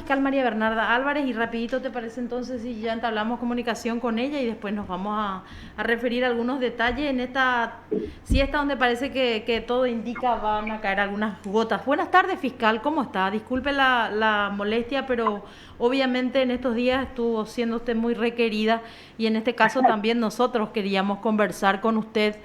fiscal María Bernarda Álvarez y rapidito te parece entonces si ya entablamos comunicación con ella y después nos vamos a referir a algunos detalles en esta siesta donde parece que todo indica van a caer algunas gotas. Buenas tardes, fiscal, ¿cómo está? Disculpe la molestia, pero obviamente en estos días estuvo siendo usted muy requerida y en este caso también nosotros queríamos conversar con usted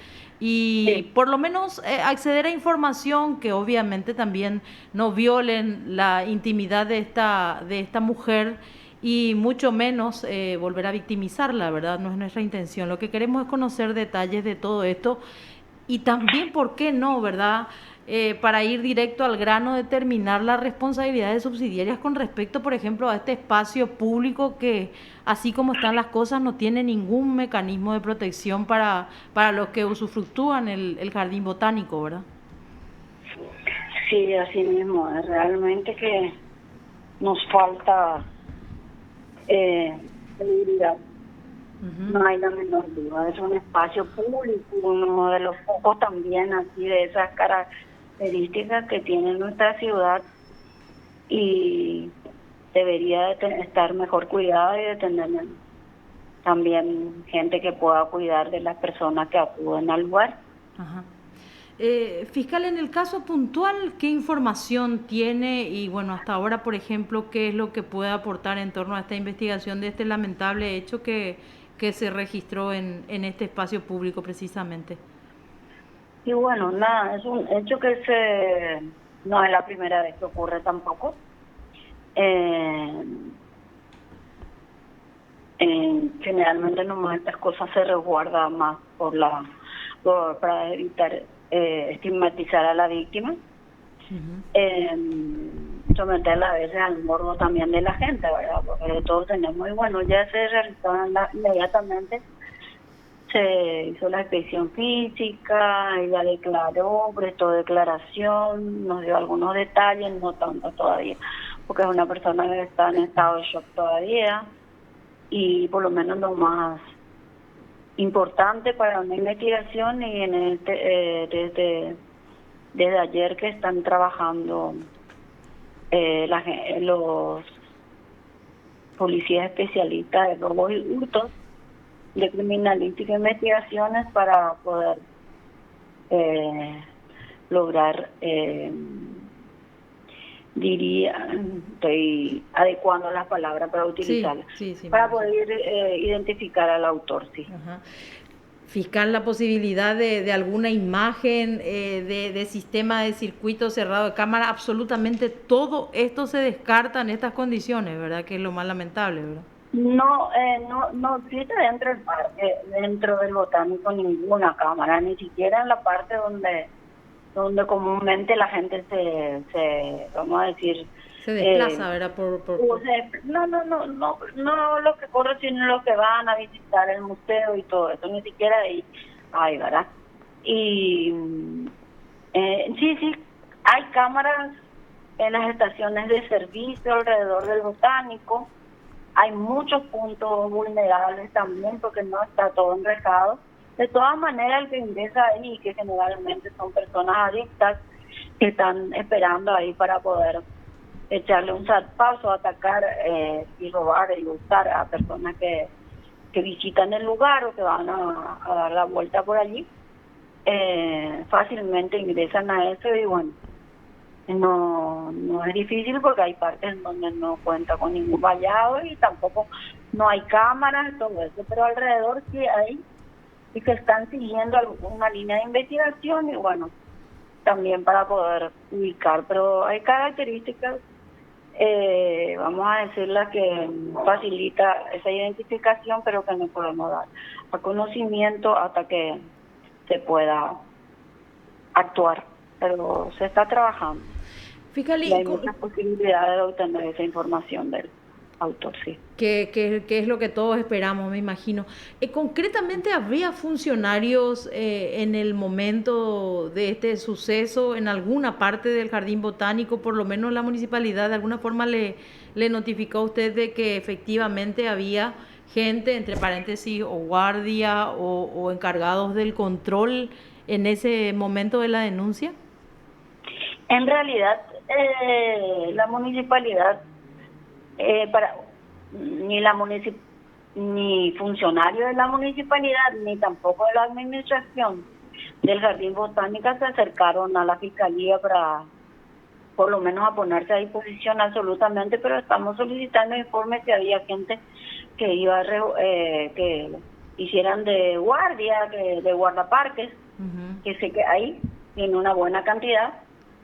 y Sí, por lo menos acceder a información que obviamente también no violen la intimidad de esta mujer y mucho menos volver a victimizarla, ¿verdad? No es nuestra intención. Lo que queremos es conocer detalles de todo esto y también, ¿por qué no, verdad? Para ir directo al grano, determinar las responsabilidades subsidiarias con respecto, por ejemplo, a este espacio público que, así como están las cosas, no tiene ningún mecanismo de protección para los que usufructúan el jardín botánico, ¿verdad? sí, así mismo. Es realmente que nos falta seguridad. Ujú. No hay la menor duda. Es un espacio público, uno de los pocos también así de esas características que tiene nuestra ciudad y debería de estar mejor cuidado y de tener también gente que pueda cuidar de las personas que acuden al lugar. Ajá. Fiscal, en el caso puntual, ¿qué información tiene? Y bueno, hasta ahora, por ejemplo, ¿qué es lo que puede aportar en torno a esta investigación de este lamentable hecho que se registró en este espacio público precisamente? Y bueno, nada, es un hecho que no es la primera vez que ocurre tampoco. Eh, Generalmente nomás estas cosas se resguardan más para evitar estigmatizar a la víctima, Ujú. eh, someterla a veces al morbo también de la gente, ¿verdad? Porque todos tenemos, y bueno, ya se realizaron inmediatamente. Se hizo la inspección física, ella declaró, prestó declaración, nos dio algunos detalles, no tanto todavía, porque es una persona que está en estado de shock todavía, y por lo menos lo más importante para una investigación y desde ayer que están trabajando los policías especialistas de robos y hurtos de criminalística e investigaciones para poder eh, lograr, diría, estoy adecuando las palabras para Sí, utilizarlas, sí, sí, me para imagino. poder identificar al autor, sí. Ajá. Fiscal, la posibilidad de alguna imagen, de sistema de circuito cerrado de cámara, absolutamente todo esto se descarta en estas condiciones, ¿verdad? Que es lo más lamentable, ¿verdad? No existe dentro del parque, dentro del botánico, ninguna cámara, ni siquiera en la parte donde comúnmente la gente vamos a decir, Se eh, desplaza, ¿verdad? no lo que corre, sino los que van a visitar el museo y todo eso, ni siquiera ahí hay, ¿verdad? Y sí, sí, hay cámaras en las estaciones de servicio alrededor del botánico. Hay muchos puntos vulnerables también porque no está todo enrejado. De todas maneras, el que ingresa ahí, que generalmente son personas adictas, que están esperando ahí para poder echarle un zarpazo, atacar y robar y buscar a personas que visitan el lugar o que van a dar la vuelta por allí, fácilmente ingresan a eso y bueno, no es difícil porque hay partes en donde no cuenta con ningún vallado y tampoco no hay cámaras, todo eso, pero alrededor sí hay y que están siguiendo una línea de investigación y bueno, también para poder ubicar, pero hay características, vamos a decirla, que facilita esa identificación, pero que no podemos dar a conocimiento hasta que se pueda actuar, pero se está trabajando. Fiscal, Y hay muchas posibilidades de obtener esa información del autor, sí. que es lo que todos esperamos, me imagino. Concretamente, ¿habría funcionarios en el momento de este suceso en alguna parte del jardín botánico? Por lo menos la municipalidad de alguna forma le notificó a usted de que efectivamente había gente, entre paréntesis, o guardia o encargados del control en ese momento de la denuncia. En realidad, la municipalidad para ni la ni funcionarios de la municipalidad, ni tampoco de la administración del Jardín Botánica se acercaron a la fiscalía para por lo menos a ponerse a disposición absolutamente, pero estamos solicitando informes si había gente que iba que hicieran de guardia, de guardaparques, que sé que hay en una buena cantidad,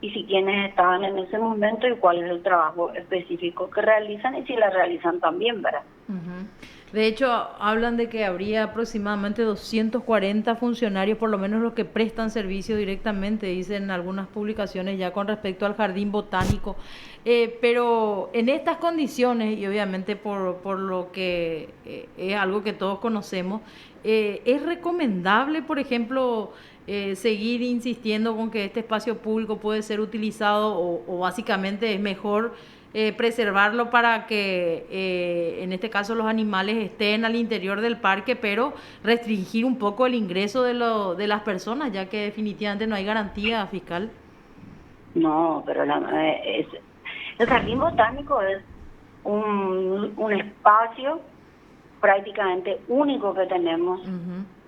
y si quienes estaban en ese momento y cuál es el trabajo específico que realizan y si la realizan también, ¿verdad? De hecho, hablan de que habría aproximadamente 240 funcionarios, por lo menos los que prestan servicio directamente, dicen algunas publicaciones ya con respecto al jardín botánico. Pero en estas condiciones, y obviamente por lo que es algo que todos conocemos, ¿es recomendable, por ejemplo, seguir insistiendo con que este espacio público puede ser utilizado o básicamente es mejor preservarlo para que en este caso los animales estén al interior del parque, pero restringir un poco el ingreso de las personas, ya que definitivamente no hay garantía fiscal? No, pero el jardín botánico es un espacio prácticamente único que tenemos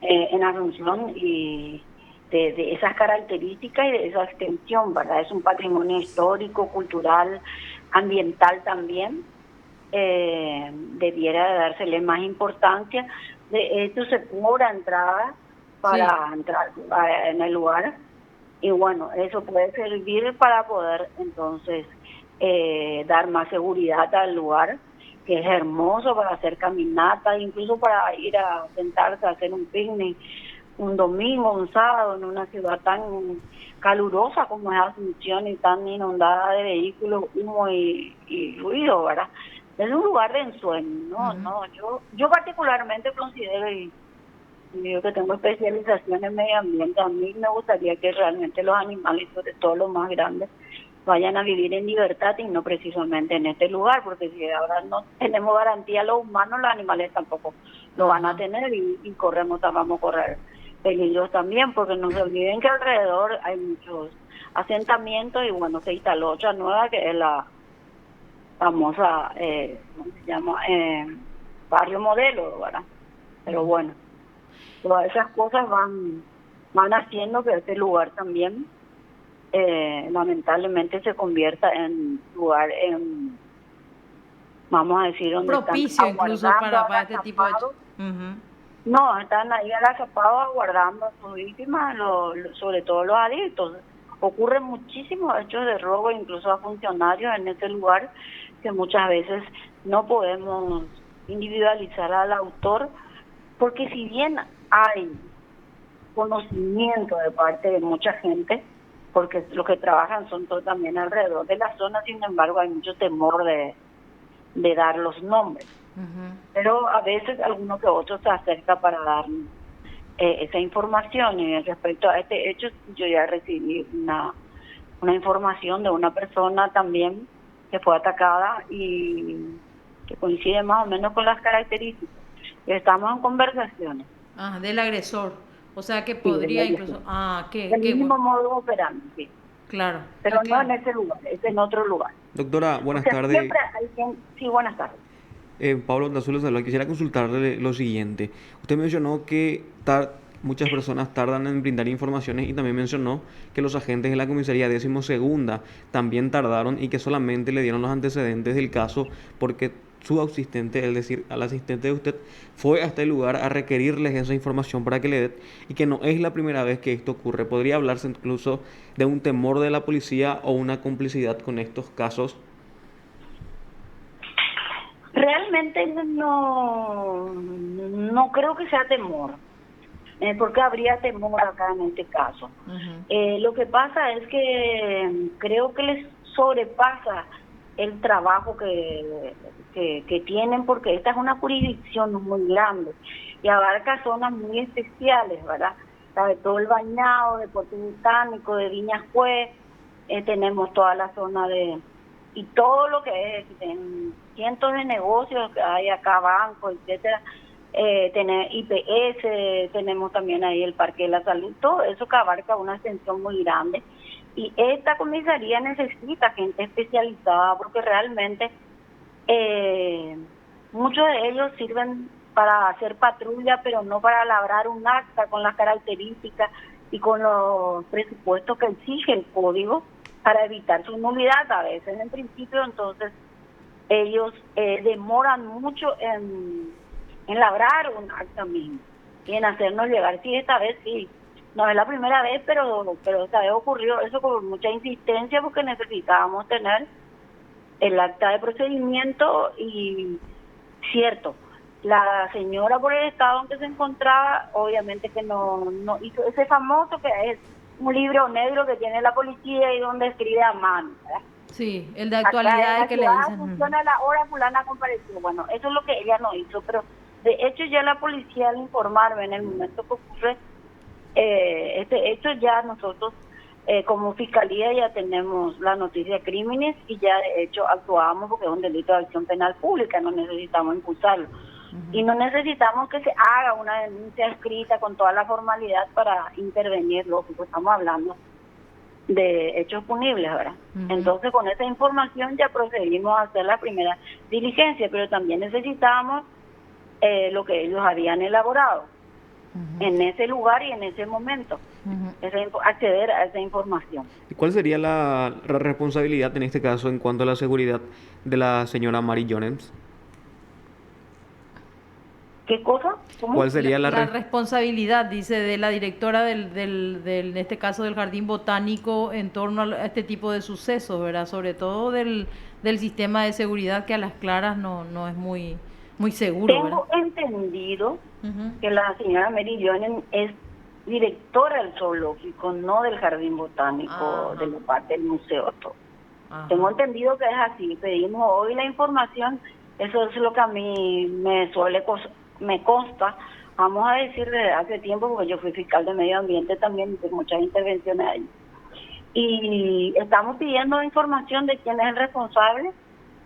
en Asunción y de esas características y de esa extensión, ¿verdad? Es un patrimonio histórico, cultural, ambiental también. Debiera de dársele más importancia. De hecho, se cobra entrada para entrar en el lugar y bueno, eso puede servir para poder entonces dar más seguridad al lugar, que es hermoso para hacer caminatas, incluso para ir a sentarse a hacer un picnic un domingo, un sábado en una ciudad tan calurosa como es Asunción y tan inundada de vehículos, humo y ruido, ¿verdad? Es un lugar de ensueño, yo particularmente considero y yo que tengo especialización en medio ambiente, a mí me gustaría que realmente los animales, sobre todo los más grandes, vayan a vivir en libertad y no precisamente en este lugar, porque si ahora no tenemos garantía los humanos, los animales tampoco lo van a tener y vamos a correr peligros también, porque no se olviden que alrededor hay muchos asentamientos y bueno, se instaló otra nueva que es la famosa, ¿cómo se llama? Barrio Modelo, ¿verdad? Pero bueno, todas esas cosas van haciendo que este lugar también lamentablemente se convierta en lugar, vamos a decir, donde propicio están incluso para este tipo de hechos. No, están ahí agazapados aguardando a sus víctimas, sobre todo los adictos. Ocurren muchísimos hechos de robo, incluso a funcionarios en este lugar, que muchas veces no podemos individualizar al autor, porque si bien hay conocimiento de parte de mucha gente, porque los que trabajan son todos también alrededor de la zona, sin embargo hay mucho temor de dar los nombres. Pero a veces alguno que otro se acerca para dar esa información, y respecto a este hecho yo ya recibí una información de una persona también que fue atacada y que coincide más o menos con las características. Estamos en conversaciones. Del agresor. O sea que podría incluso... el mismo modo operandi, sí. Claro. Pero no en ese lugar, es en otro lugar. Doctora, buenas tardes. Siempre hay sí, buenas tardes. Pablo Andazulo, quisiera consultarle lo siguiente. Usted mencionó que muchas personas tardan en brindar informaciones y también mencionó que los agentes de la comisaría 12ª también tardaron y que solamente le dieron los antecedentes del caso porque su asistente, es decir, al asistente de usted, fue hasta el lugar a requerirles esa información para que le den, y que no es la primera vez que esto ocurre. ¿Podría hablarse incluso de un temor de la policía o una complicidad con estos casos? Realmente no creo que sea temor, porque habría temor acá en este caso. Lo que pasa es que creo que les sobrepasa el trabajo que tienen, porque esta es una jurisdicción muy grande y abarca zonas muy especiales, ¿verdad? De todo el Bañado, de Puerto Botánico, de Viñas Juez, tenemos toda la zona y todo lo que es en cientos de negocios que hay acá, bancos, etcétera, IPS, tenemos también ahí el Parque de la Salud, todo eso que abarca una extensión muy grande, y esta comisaría necesita gente especializada porque realmente Eh, Muchos de ellos sirven para hacer patrulla, pero no para labrar un acta con las características y con los presupuestos que exige el código para evitar su nulidad a veces en principio. Entonces ellos demoran mucho en labrar un acta mismo y en hacernos llegar. Sí, esta vez sí, no es la primera vez, pero esta vez ocurrió eso con mucha insistencia porque necesitábamos tener el acta de procedimiento. Y cierto, la señora por el estado en que se encontraba, obviamente que no hizo ese famoso que es un libro negro que tiene la policía y donde escribe a mano, ¿verdad? Sí, el de Acá en actualidades la que le ciudad dicen. funciona la hora fulana compareció. Bueno, eso es lo que ella no hizo, pero de hecho ya la policía al informarme en el momento que ocurre este hecho, ya nosotros como fiscalía ya tenemos la noticia de crímenes y ya de hecho actuamos porque es un delito de acción penal pública, no necesitamos impulsarlo. Y no necesitamos que se haga una denuncia escrita con toda la formalidad para intervenir, lógico, estamos hablando de hechos punibles, ¿verdad? Entonces con esa información ya procedimos a hacer la primera diligencia, pero también necesitábamos lo que ellos habían elaborado en ese lugar y en ese momento, acceder a esa información. ¿Y cuál sería la responsabilidad en este caso en cuanto a la seguridad de la señora Mary Jones? ¿Qué cosa? ¿Cómo? ¿Cuál sería La responsabilidad, dice, de la directora en este caso del Jardín Botánico en torno a este tipo de sucesos, ¿verdad? Sobre todo del sistema de seguridad que a las claras no es muy seguro, ¿verdad? Tengo entendido que la señora Mary Jones es directora del zoológico, no del Jardín Botánico, de la parte del museo. Todo. Tengo entendido que es así. Pedimos hoy la información, eso es lo que a mí me consta, vamos a decir desde hace tiempo, porque yo fui fiscal de medio ambiente también, hice muchas intervenciones ahí. Y estamos pidiendo información de quién es el responsable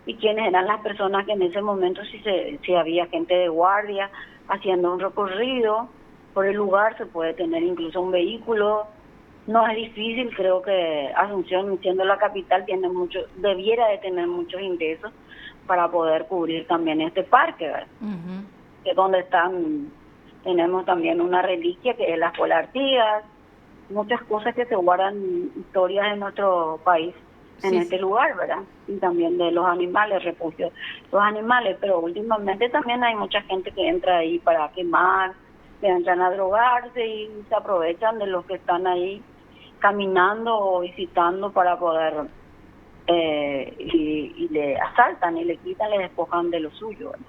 y quiénes eran las personas que en ese momento, si había gente de guardia haciendo un recorrido por el lugar, se puede tener incluso un vehículo. No es difícil, creo que Asunción, siendo la capital, debiera de tener muchos ingresos para poder cubrir también este parque, ¿verdad? Que es donde tenemos también una reliquia que es las Polartigas, muchas cosas que se guardan, historias de nuestro país en este lugar, ¿verdad? Y también de los animales, refugios, los animales, pero últimamente también hay mucha gente que entra ahí para quemar, que entran a drogarse y se aprovechan de los que están ahí caminando o visitando para poder y le asaltan y le quitan, le despojan de lo suyo, ¿verdad?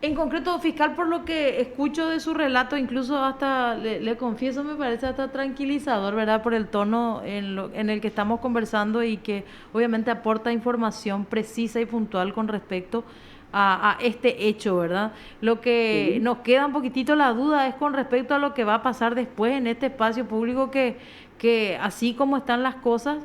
En concreto, fiscal, por lo que escucho de su relato, incluso hasta, le confieso, me parece hasta tranquilizador, ¿verdad? Por el tono en el que estamos conversando y que obviamente aporta información precisa y puntual con respecto a este hecho, ¿verdad? Lo que nos queda un poquitito la duda es con respecto a lo que va a pasar después en este espacio público que así como están las cosas,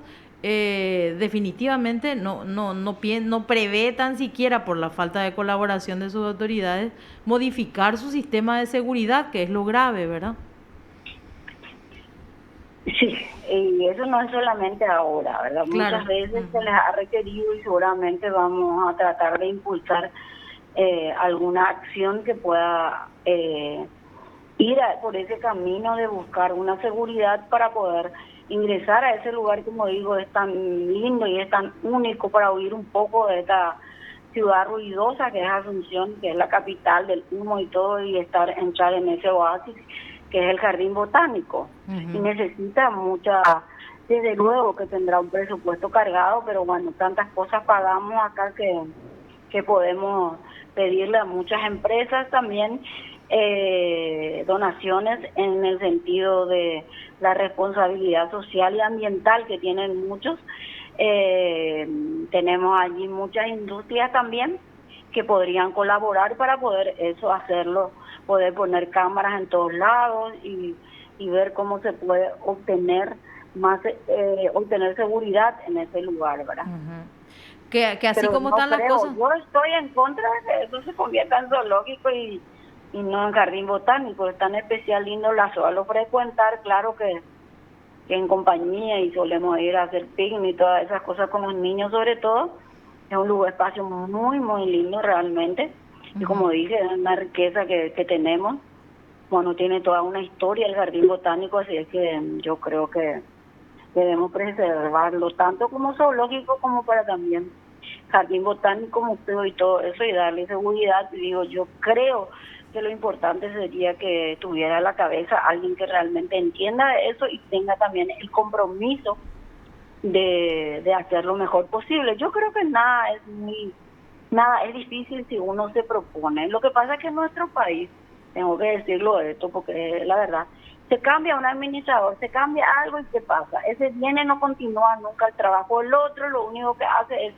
definitivamente no prevé tan siquiera por la falta de colaboración de sus autoridades modificar su sistema de seguridad, que es lo grave, ¿verdad? Sí, y eso no es solamente ahora, ¿verdad? Claro. Muchas veces se les ha requerido y seguramente vamos a tratar de impulsar alguna acción que pueda ir por ese camino de buscar una seguridad para poder ingresar a ese lugar, como digo, es tan lindo y es tan único para huir un poco de esta ciudad ruidosa que es Asunción, que es la capital del humo y todo, y entrar en ese oasis que es el Jardín Botánico. Y necesita desde luego que tendrá un presupuesto cargado, pero bueno, tantas cosas pagamos acá que podemos pedirle a muchas empresas también donaciones en el sentido de la responsabilidad social y ambiental que tienen muchos. Tenemos allí muchas industrias también que podrían colaborar para poder hacerlo, poder poner cámaras en todos lados y ver cómo se puede obtener seguridad en ese lugar, ¿verdad? Que así pero como no están las cosas. Yo estoy en contra de que eso se convierta en zoológico y no en jardín botánico. Es tan especial, lindo, la suelo frecuentar, claro que en compañía, y solemos ir a hacer picnic y todas esas cosas con los niños sobre todo. Es un lugar, espacio muy, muy lindo realmente. Y como dije, es una riqueza que tenemos. Bueno, tiene toda una historia el jardín botánico, así es que yo creo que debemos preservarlo, tanto como zoológico como para también jardín botánico, museo y todo eso, y darle seguridad. Y digo, yo creo que lo importante sería que tuviera a la cabeza alguien que realmente entienda de eso y tenga también el compromiso de hacer lo mejor posible. Yo creo que nada es difícil si uno se propone. Lo que pasa es que en nuestro país, tengo que decirlo esto porque la verdad, se cambia un administrador, se cambia algo y ¿qué pasa? Ese viene, no continúa nunca el trabajo del otro, lo único que hace es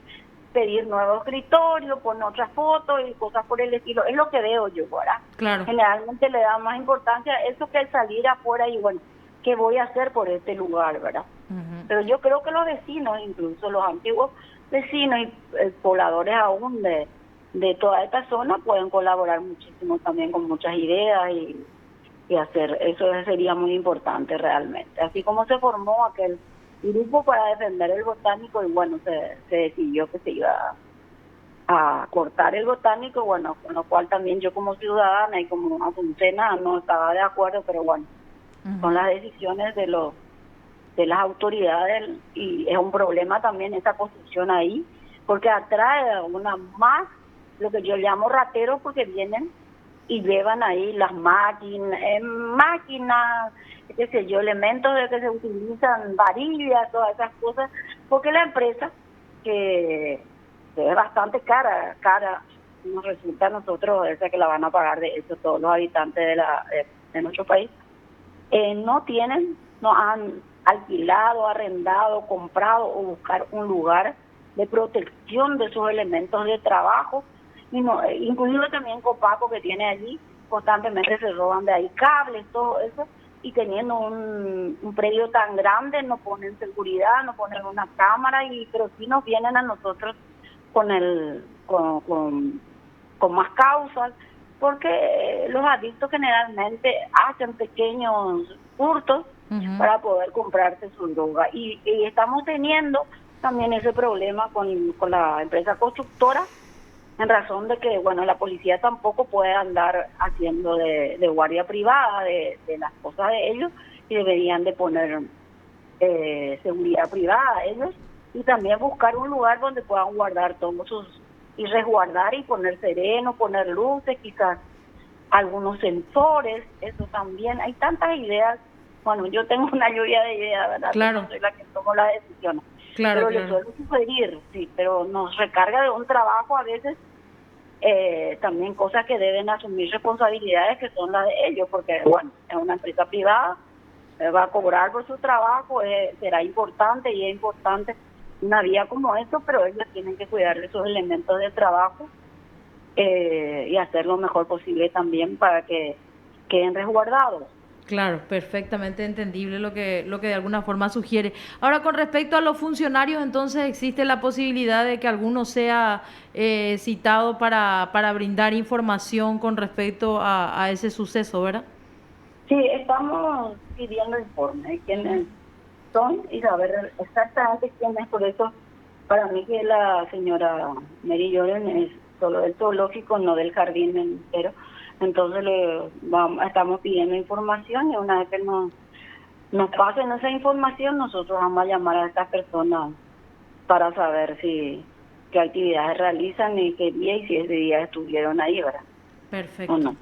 pedir nuevo escritorio, poner otras fotos y cosas por el estilo. Es lo que veo yo, ¿verdad? Claro. Generalmente le da más importancia a eso que el salir afuera y bueno, ¿qué voy a hacer por este lugar, verdad? Pero yo creo que los vecinos, incluso los antiguos vecinos y pobladores aún de toda esta zona pueden colaborar muchísimo también con muchas ideas y hacer, eso sería muy importante realmente. Así como se formó aquel grupo para defender el botánico y bueno, se decidió que se iba a cortar el botánico, bueno, con lo cual también yo como ciudadana y como asuncena no estaba de acuerdo, pero bueno, son las decisiones de las autoridades y es un problema también esa construcción ahí, porque atrae a una más lo que yo llamo rateros, porque vienen y llevan ahí las máquinas, qué sé yo, elementos de que se utilizan, varillas, todas esas cosas, porque la empresa, que es bastante cara, nos resulta a nosotros, esa que la van a pagar de eso todos los habitantes de nuestro país, no han alquilado, arrendado, comprado o buscar un lugar de protección de sus elementos de trabajo, y no, inclusive también Copaco que tiene allí, constantemente se roban de ahí cables, todo eso, y teniendo un predio tan grande no ponen seguridad, no ponen una cámara, pero sí nos vienen a nosotros con más causas, porque los adictos generalmente hacen pequeños hurtos para poder comprarse su droga, y estamos teniendo también ese problema con la empresa constructora, en razón de que, bueno, la policía tampoco puede andar haciendo de guardia privada de las cosas de ellos, y deberían de poner seguridad privada a ellos, y también buscar un lugar donde puedan guardar todos y resguardar y poner sereno, poner luces, quizás algunos sensores, eso también. Hay tantas ideas. Bueno, yo tengo una lluvia de ideas, ¿verdad? Claro. No soy la que tomo las decisiones. Claro, pero le suelo sugerir, sí, pero nos recarga de un trabajo a veces, también cosas que deben asumir responsabilidades que son las de ellos, porque bueno, es una empresa privada, va a cobrar por su trabajo, será importante y es importante una vía como esto, pero ellos tienen que cuidar de sus elementos de trabajo y hacer lo mejor posible también para que queden resguardados. Claro, perfectamente entendible lo que de alguna forma sugiere. Ahora, con respecto a los funcionarios, entonces existe la posibilidad de que alguno sea citado para brindar información con respecto a ese suceso, ¿verdad? Sí, estamos pidiendo informes de quiénes son y saber exactamente quién es. Por eso, para mí que la señora Mary Jordan es solo del zoológico, no del jardín entero. Entonces estamos pidiendo información y una vez que nos pasen esa información, nosotros vamos a llamar a estas personas para saber qué actividades realizan y qué día y si ese día estuvieron ahí, ¿verdad? Perfecto. ¿O no?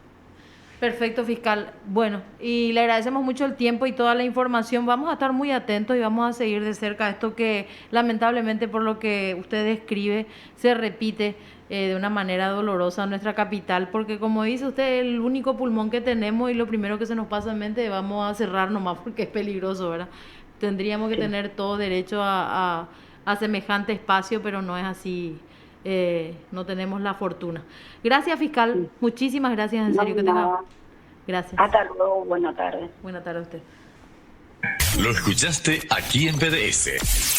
Perfecto, fiscal. Bueno, y le agradecemos mucho el tiempo y toda la información. Vamos a estar muy atentos y vamos a seguir de cerca esto que lamentablemente por lo que usted describe se repite de una manera dolorosa en nuestra capital, porque como dice usted, el único pulmón que tenemos y lo primero que se nos pasa en mente, vamos a cerrar nomás porque es peligroso, ¿verdad? Tendríamos que tener todo derecho a semejante espacio, pero no es así. No tenemos la fortuna. Gracias, fiscal. Muchísimas gracias, en serio, que tenga. Gracias. Hasta luego, buenas tardes. Buenas tardes a usted. Lo escuchaste aquí en PDS.